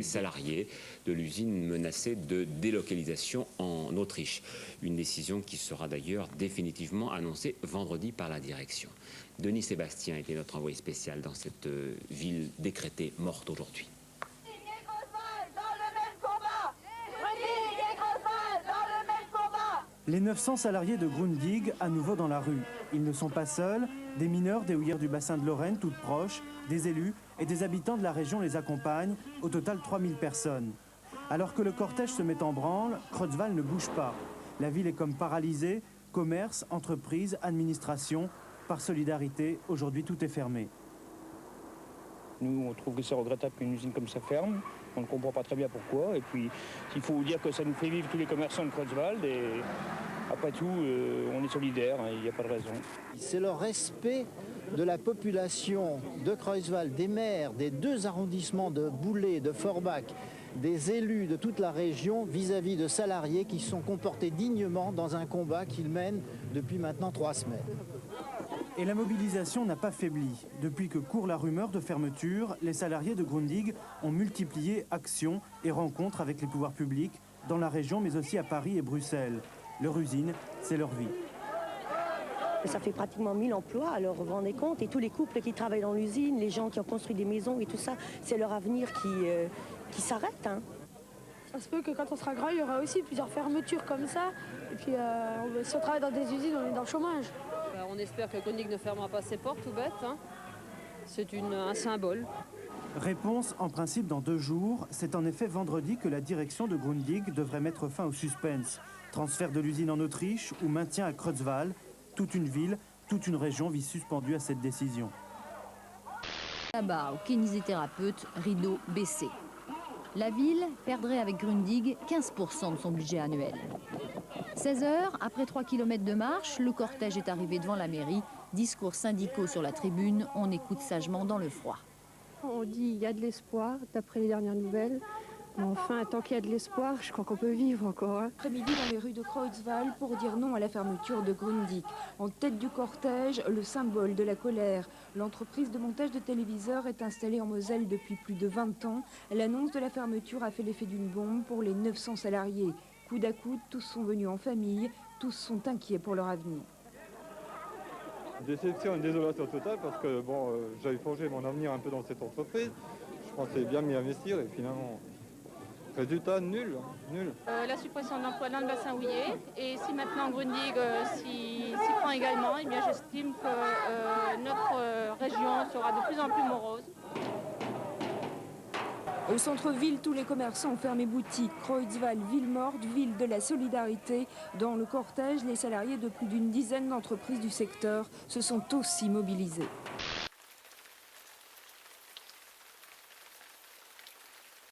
salariés de l'usine menacée de délocalisation en Autriche. Une décision qui sera d'ailleurs définitivement annoncée vendredi par la direction. Denis Sébastien était notre envoyé spécial dans cette ville décrétée morte aujourd'hui. Les 900 salariés de Grundig à nouveau dans la rue. Ils ne sont pas seuls. Des mineurs des houillères du bassin de Lorraine, toutes proches, des élus et des habitants de la région les accompagnent. Au total, 3000 personnes. Alors que le cortège se met en branle, Creutzwald ne bouge pas. La ville est comme paralysée. Commerce, entreprises, administration. Par solidarité, aujourd'hui tout est fermé. Nous, on trouve que c'est regrettable qu'une usine comme ça ferme. On ne comprend pas très bien pourquoi. Et puis, il faut dire que ça nous fait vivre tous les commerçants de Creutzwald. Et après tout, on est solidaires, il n'y a pas de raison. C'est le respect de la population de Creutzwald, des maires, des 2 arrondissements de Boulay, de Forbach, des élus de toute la région vis-à-vis de salariés qui se sont comportés dignement dans un combat qu'ils mènent depuis maintenant 3 semaines. Et la mobilisation n'a pas faibli. Depuis que court la rumeur de fermeture, les salariés de Grundig ont multiplié actions et rencontres avec les pouvoirs publics dans la région, mais aussi à Paris et Bruxelles. Leur usine, c'est leur vie. Ça fait pratiquement 1000 emplois, alors vous vous rendez compte, et tous les couples qui travaillent dans l'usine, les gens qui ont construit des maisons et tout ça, c'est leur avenir qui s'arrête. Hein. Ça se peut que quand on sera grand, il y aura aussi plusieurs fermetures comme ça. Et puis si on travaille dans des usines, on est dans le chômage. On espère que Grundig ne fermera pas ses portes, tout bête. Hein. C'est un symbole. Réponse en principe dans 2 jours. C'est en effet vendredi que la direction de Grundig devrait mettre fin au suspense. Transfert de l'usine en Autriche ou maintien à Creutzwald. Toute une ville, toute une région vit suspendue à cette décision. Là-bas, au kinésithérapeute, rideau baissé. La ville perdrait avec Grundig 15% de son budget annuel. 16 heures, après 3 km de marche, le cortège est arrivé devant la mairie. Discours syndicaux sur la tribune, on écoute sagement dans le froid. On dit il y a de l'espoir, d'après les dernières nouvelles. Mais enfin, tant qu'il y a de l'espoir, je crois qu'on peut vivre encore. Hein. Après-midi dans les rues de Creutzwald pour dire non à la fermeture de Grundig. En tête du cortège, le symbole de la colère. L'entreprise de montage de téléviseurs est installée en Moselle depuis plus de 20 ans. L'annonce de la fermeture a fait l'effet d'une bombe pour les 900 salariés. Coude à coude, tous sont venus en famille, tous sont inquiets pour leur avenir. Déception et désolation totale parce que bon, j'avais forgé mon avenir un peu dans cette entreprise. Je pensais bien m'y investir et finalement, résultat nul, nul. La suppression d'emplois dans le bassin houiller et si maintenant Grundig s'y prend également, eh bien j'estime que notre région sera de plus en plus morose. Au centre-ville, tous les commerçants ont fermé boutique. Creutzwald, ville morte, ville de la solidarité. Dans le cortège, les salariés de plus d'une dizaine d'entreprises du secteur se sont aussi mobilisés.